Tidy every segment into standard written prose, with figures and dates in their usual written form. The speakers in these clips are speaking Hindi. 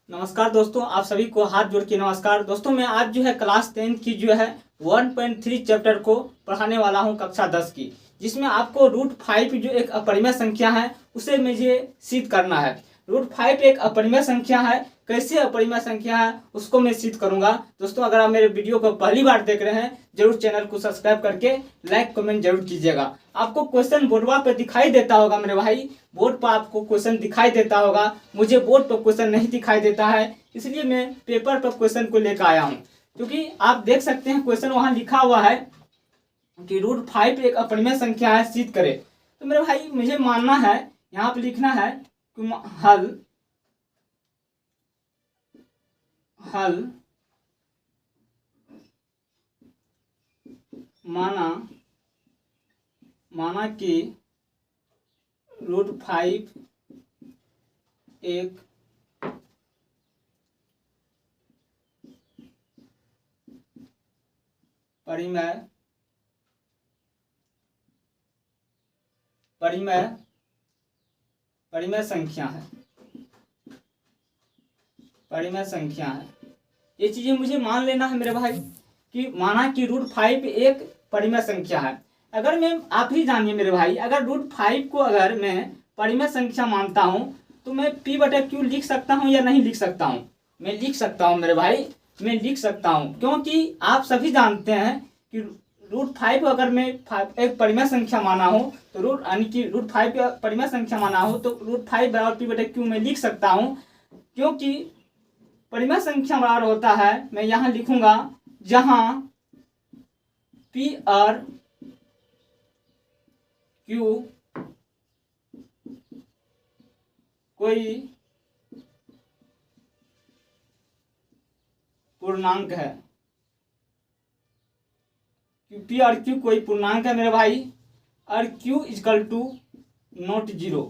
नमस्कार दोस्तों, आप सभी को हाथ जोड़ के नमस्कार। दोस्तों मैं आज जो है क्लास 10 की जो है 1.3 चैप्टर को पढ़ाने वाला हूं कक्षा 10 की, जिसमें आपको √5 जो एक अपरिमेय संख्या है उसे मुझे सिद्ध करना है। √5 एक अपरिमेय संख्या है, कैसे अपरिमेय संख्या है उसको मैं सिद्ध करूंगा। दोस्तों अगर आप मेरे वीडियो को पहली बार देख रहे हैं जरूर चैनल को सब्सक्राइब करके लाइक कमेंट जरूर कीजिएगा। आपको क्वेश्चन बोर्डवा पे दिखाई देता होगा मेरे भाई, बोर्ड पर आपको क्वेश्चन दिखाई देता होगा। मुझे बोर्ड पर क्वेश्चन नहीं दिखाई देता है, इसलिए मैं पेपर पर क्वेश्चन को लेकर आया हूँ। क्योंकि आप देख सकते हैं क्वेश्चन वहां लिखा हुआ है कि √5 एक अपरिमेय संख्या है, सिद्ध करे। तो मेरे भाई मुझे मानना है, यहाँ पे लिखना है कि हल माना कि √5 एक परिमेय संख्या है। ये चीजें मुझे मान लेना है मेरे भाई कि माना कि √5 एक परिमेय संख्या है। अगर मैं, आप ही जानिए मेरे भाई, अगर √5 को अगर मैं परिमेय संख्या मानता हूं तो मैं P/Q लिख सकता हूं या नहीं लिख सकता हूं? मैं लिख सकता हूं मेरे भाई, मैं लिख सकता हूं, क्योंकि आप सभी जानते हैं कि √5 अगर मैं एक परिमेय संख्या माना हो तो यानी कि √5 परिमेय संख्या माना हो तो √5 बराबर P/Q में लिख सकता हूं। क्योंकि परिमेय संख्या बराबर होता है, मैं यहां लिखूंगा जहां P और Q कोई पूर्णांक है, P और Q कोई पूर्णांक है मेरे भाई, और Q = ≠0।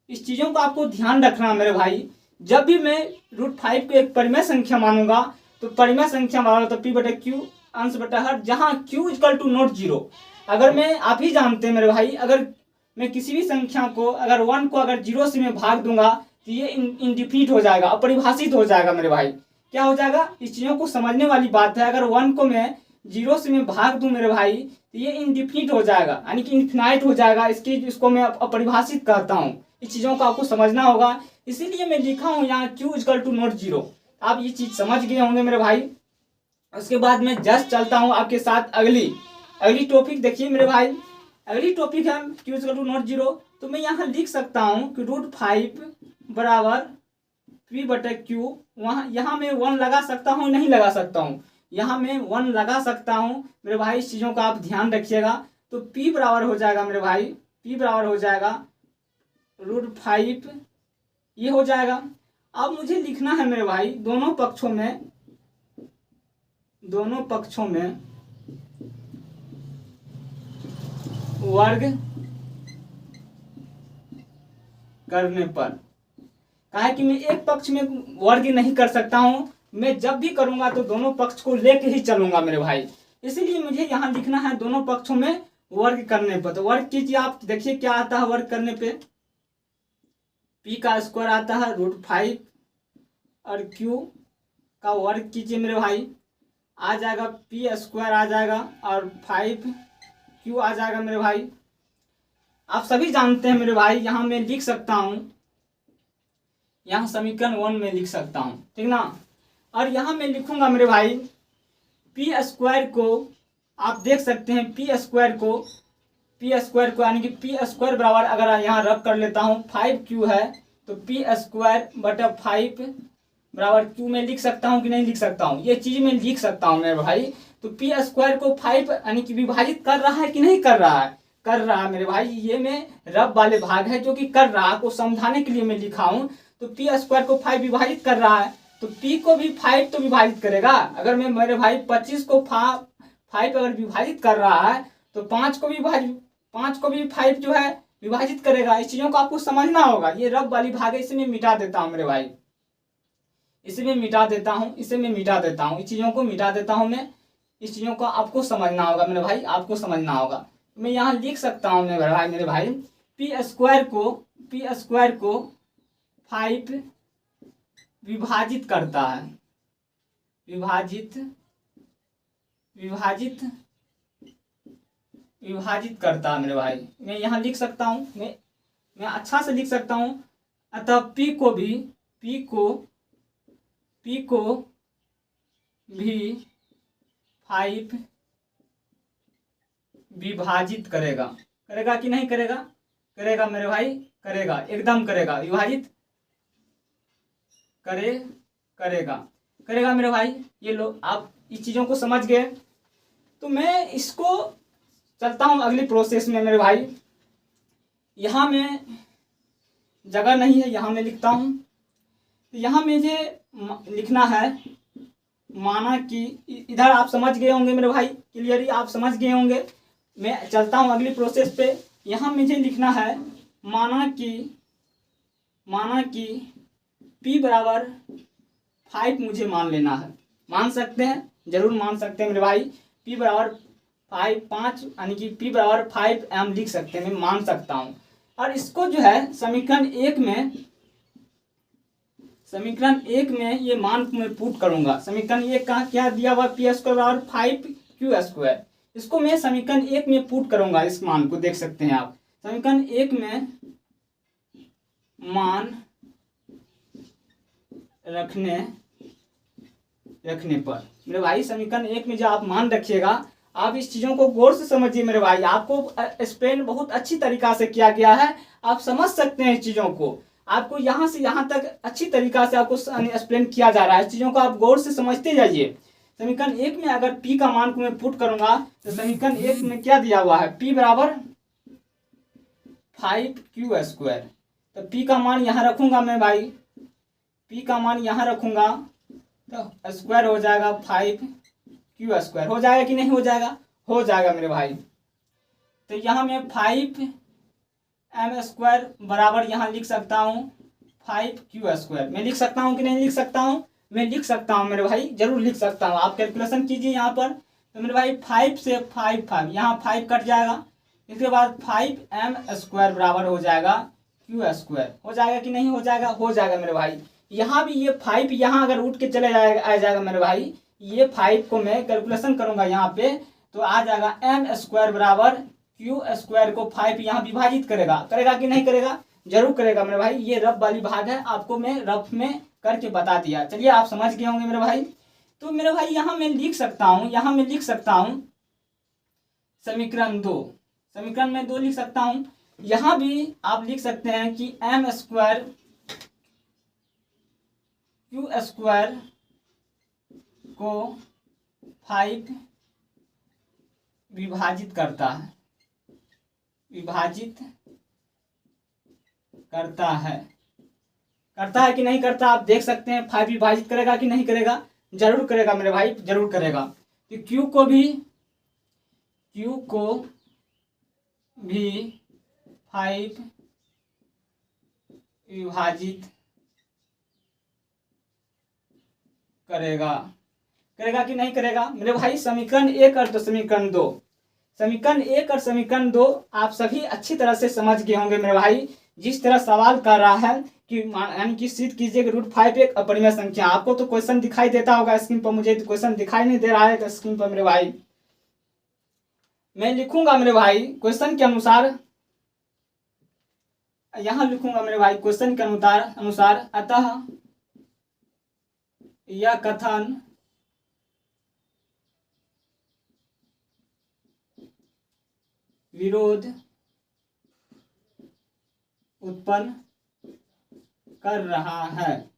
इस चीजों को आपको ध्यान रखना मेरे भाई। जब भी मैं √5 को एक परिमेय संख्या मानूंगा तो परिमेय संख्या माना तो P/Q अंश बटा हर, जहां Q = ≠0। अगर मैं, आप ही जानते हैं मेरे भाई, अगर मैं किसी भी संख्या को अगर 1 को अगर 0 से मैं भाग दूंगा तो ये इनडिफिनिट हो जाएगा, अपरिभाषित हो जाएगा मेरे भाई। क्या हो जाएगा, इस चीजों को समझने वाली बात है। अगर 1 को मैं 0 से मैं भाग दूं मेरे भाई तो ये इनडिफिनिट हो जाएगा, यानी कि इन्फिनाइट हो जाएगा। इसको मैं अपरिभाषित कहता हूँ। इस चीजों को आपको समझना होगा, इसीलिए मैं लिखा हूं यहाँ Q = ≠0। आप ये चीज समझ गए होंगे मेरे भाई। उसके बाद मैं जस्ट चलता हूं आपके साथ अगली टॉपिक। देखिए मेरे भाई, अगली टॉपिक है Q = ≠0। तो मैं यहाँ लिख सकता हूँ कि √5 बराबर P/Q। यहाँ मैं 1 लगा सकता हूँ, नहीं लगा सकता हूँ? यहाँ मैं 1 लगा सकता हूँ मेरे भाई। इस चीजों का आप ध्यान रखिएगा। तो P बराबर हो जाएगा मेरे भाई, P बराबर हो जाएगा √5, ये हो जाएगा। अब मुझे लिखना है मेरे भाई दोनों पक्षों में वर्ग करने पर। कहा है कि मैं एक पक्ष में वर्ग नहीं कर सकता हूं, मैं जब भी करूंगा तो दोनों पक्ष को लेके ही चलूंगा मेरे भाई। इसीलिए मुझे यहां लिखना है दोनों पक्षों में वर्ग करने पर। तो वर्ग कीजिए, आप देखिए क्या आता है वर्ग करने पे। P का स्क्वायर आता है √5 और Q का वर्ग कीजिए मेरे भाई, आ जाएगा P² आ जाएगा और 5Q आ जाएगा मेरे भाई। आप सभी जानते हैं मेरे भाई, यहां मैं लिख सकता हूं, यहां समीकरण 1 में लिख सकता हूं, ठीक ना। और यहां मैं लिखूंगा मेरे भाई P² को, आप देख सकते हैं P² को यानी कि P² बराबर, अगर यहाँ रब कर लेता हूँ 5Q है तो P² बटा 5 बराबर Q में लिख सकता हूँ कि नहीं लिख सकता हूँ? ये चीज मैं लिख सकता हूँ मेरे भाई। तो P² को 5 यानी कि विभाजित कर रहा है कि नहीं कर रहा है? कर रहा है मेरे भाई। ये मैं रब वाले भाग है जो कि कर रहा को समझाने के लिए मैं लिखा हूँ। तो P² को 5 विभाजित कर रहा है तो P को भी 5 तो विभाजित करेगा। अगर मैं मेरे भाई 25 को 5 अगर विभाजित कर रहा है तो 5 को भी 5 जो है विभाजित करेगा। इस चीजों को आपको समझना होगा। ये रब वाली भाग है, इसे मैं मिटा देता हूँ मेरे भाई, इसे मैं मिटा देता हूँ, इस चीजों को मिटा देता हूँ मैं। इस चीजों को आपको समझना होगा मेरे भाई, आपको समझना होगा। मैं यहाँ लिख सकता हूँ मेरे भाई P² को 5 विभाजित करता है, विभाजित विभाजित विभाजित करता है मेरे भाई। मैं यहाँ लिख सकता हूँ, मैं अच्छा से लिख सकता हूँ। अतः P को भी 5 विभाजित करेगा। करेगा कि नहीं करेगा? करेगा मेरे भाई, करेगा, एकदम करेगा, विभाजित करेगा मेरे भाई। ये लो, आप इस चीज़ों को समझ गए। तो मैं इसको चलता हूँ अगली प्रोसेस में मेरे भाई। यहाँ में जगह नहीं है, यहाँ मैं लिखता हूँ। तो यहाँ मुझे लिखना है, माना कि इधर आप समझ गए होंगे मेरे भाई, क्लियरली आप समझ गए होंगे। मैं चलता हूँ अगली प्रोसेस पे। यहाँ मुझे लिखना है, माना कि P बराबर 5 मुझे मान लेना है। मान सकते हैं, जरूर मान सकते हैं मेरे भाई। P बराबर 5 यानी कि P बराबर 5 m लिख सकते हैं, मैं मान सकता हूँ। और इसको जो है समीकरण एक में ये मान मैं पुट करूंगा। समीकरण 1 का क्या दिया हुआ, P स्क्वायर बराबर 5Q स्क्वायर। इसको मैं समीकरण 1 में पुट करूंगा। इस मान को देख सकते हैं आप, समीकरण 1 में मान रखने पर मेरे भाई, समीकरण 1 में जो आप मान रखिएगा, आप इस चीज़ों को गौर से समझिए मेरे भाई। आपको एक्सप्लेन बहुत अच्छी तरीका से किया गया है, आप समझ सकते हैं इस चीज़ों को। आपको यहाँ से यहाँ तक अच्छी तरीका से आपको एक्सप्लेन किया जा रहा है। इस चीज़ों को आप गौर से समझते जाइए। समीकरण 1 में अगर P का मान को मैं पुट करूंगा तो समीकरण 1 में क्या दिया हुआ है, P बराबर 5Q स्क्वायर। तो P का मान यहाँ रखूंगा मैं भाई, P का मान यहाँ रखूंगा तो स्क्वायर हो जाएगा 5Q स्क्वायर। हो जाएगा कि नहीं हो जाएगा? हो जाएगा मेरे भाई। तो यहाँ मैं 5m स्क्वायर बराबर यहाँ लिख सकता हूँ 5Q स्क्वायर। मैं लिख सकता हूँ कि नहीं लिख सकता हूँ? मैं लिख सकता हूँ मेरे भाई, जरूर लिख सकता हूँ। आप कैलकुलेशन कीजिए यहाँ पर। तो मेरे भाई 5 से 5 यहाँ 5 कट जाएगा। इसके बाद 5m स्क्वायर बराबर हो जाएगा Q स्क्वायर। हो जाएगा कि नहीं हो जाएगा? हो जाएगा मेरे भाई। यहाँ भी ये 5 यहाँ अगर उठ के चले जाएगा, आ जाएगा मेरे भाई। ये 5 को मैं कैलकुलेशन करूंगा यहाँ पे तो आ जाएगा m स्क्वायर बराबर Q स्क्वायर को 5 यहाँ विभाजित करेगा कि नहीं करेगा? जरूर करेगा मेरे भाई। ये रफ वाली भाग है, आपको मैं रफ में करके बता दिया। चलिए आप समझ गए होंगे मेरे भाई। तो मेरे भाई यहाँ मैं लिख सकता हूँ, समीकरण 2, समीकरण में 2 लिख सकता हूँ। यहाँ भी आप लिख सकते हैं कि m स्क्वायर Q स्क्वायर को 5 विभाजित करता है कि नहीं करता? आप देख सकते हैं 5 विभाजित करेगा कि नहीं करेगा? जरूर करेगा मेरे भाई, जरूर करेगा। तो Q को भी 5 विभाजित करेगा कि नहीं करेगा मेरे भाई? समीकरण 1 और तो समीकरण 2, समीकरण 1 और समीकरण 2 आप सभी अच्छी तरह से समझ गए होंगे मेरे भाई। जिस तरह सवाल कर रहा है कि यानी कि सिद्ध कीजिए कि √5 एक अपरिमेय संख्या। आपको तो क्वेश्चन दिखाई देता होगा स्क्रीन पर, मुझे तो क्वेश्चन दिखाई नहीं दे रहा है स्क्रीन पर मेरे भाई। मैं लिखूंगा मेरे भाई क्वेश्चन के अनुसार, यहाँ लिखूंगा मेरे भाई क्वेश्चन के अनुसार। अतः यह कथन विरोध उत्पन्न कर रहा है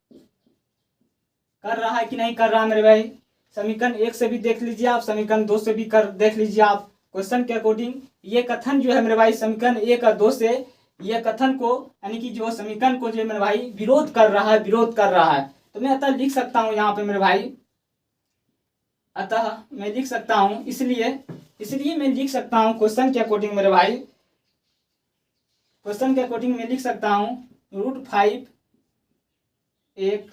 कि नहीं कर रहा मेरे भाई? समीकरण 1 से भी देख लीजिए आप, समीकरण 2 से भी देख लीजिए आप। क्वेश्चन के अकॉर्डिंग ये कथन जो है मेरे भाई, समीकरण 1 और 2 से ये कथन को यानी कि जो समीकरण को जो मेरे भाई विरोध कर रहा है। तो मैं अतः लिख सकता हूँ यहाँ पे मेरे भाई, अतः मैं लिख सकता हूँ, इसलिए मैं लिख सकता हूँ क्वेश्चन के अकॉर्डिंग मेरे भाई, क्वेश्चन के अकॉर्डिंग मैं लिख सकता हूँ √5 एक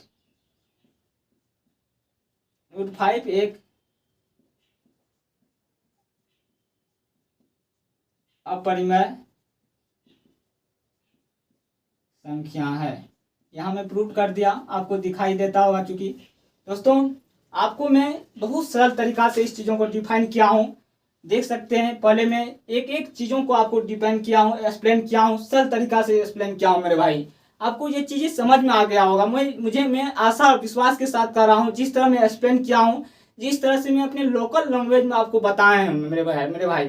अपरिमेय संख्या है। यहाँ मैं प्रूव कर दिया, आपको दिखाई देता होगा। क्योंकि दोस्तों आपको मैं बहुत सरल तरीका से इस चीज़ों को डिफाइन किया हूँ, देख सकते हैं। पहले मैं एक एक चीज़ों को आपको डिफाइन किया हूँ, एक्सप्लेन किया हूँ, सरल तरीका से एक्सप्लेन किया हूँ मेरे भाई। आपको ये चीज़ें समझ में आ गया होगा। मैं आशा और विश्वास के साथ कर रहा हूँ, जिस तरह मैं एक्सप्लेन किया हूँ, जिस तरह से मैं अपने लोकल लैंग्वेज में आपको बताए हैं मेरे भाई।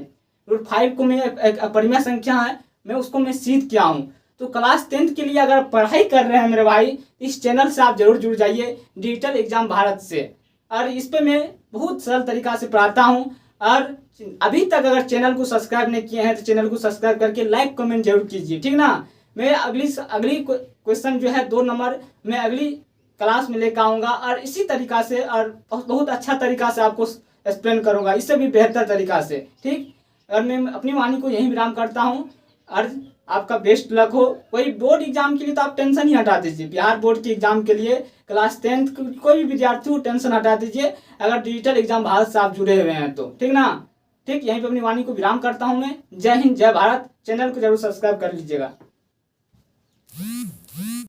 रूट 5 को मैं एक अपरिमेय संख्या है, मैं उसको मैं सिद्ध किया हूँ। तो क्लास 10th के लिए अगर पढ़ाई कर रहे हैं मेरे भाई, इस चैनल से आप जरूर जुड़ जाइए, डिजिटल एग्जाम भारत से। और इस पे मैं बहुत सरल तरीका से पढ़ाता हूँ। और अभी तक अगर चैनल को सब्सक्राइब नहीं किए हैं तो चैनल को सब्सक्राइब करके लाइक कमेंट जरूर कीजिए, ठीक ना। मैं अगली क्वेश्चन जो है 2 नंबर मैं अगली क्लास में लेकर आऊँगा, और इसी तरीका से और बहुत अच्छा तरीका से आपको एक्सप्लेन करूँगा, इससे भी बेहतर तरीका से, ठीक। और मैं अपनी वाणी को यहीं विराम करता हूँ, और आपका बेस्ट लक हो। कोई बोर्ड एग्जाम के लिए तो आप टेंशन ही हटा दीजिए, बिहार बोर्ड के एग्जाम के लिए क्लास 10th कोई भी विद्यार्थी हो, टेंशन हटा दीजिए अगर डिजिटल एग्जाम भारत से आप जुड़े हुए हैं तो, ठीक ना। ठीक, यहीं पे अपनी वाणी को विराम करता हूँ मैं। जय हिंद, जय भारत। चैनल को जरूर सब्सक्राइब कर लीजिएगा।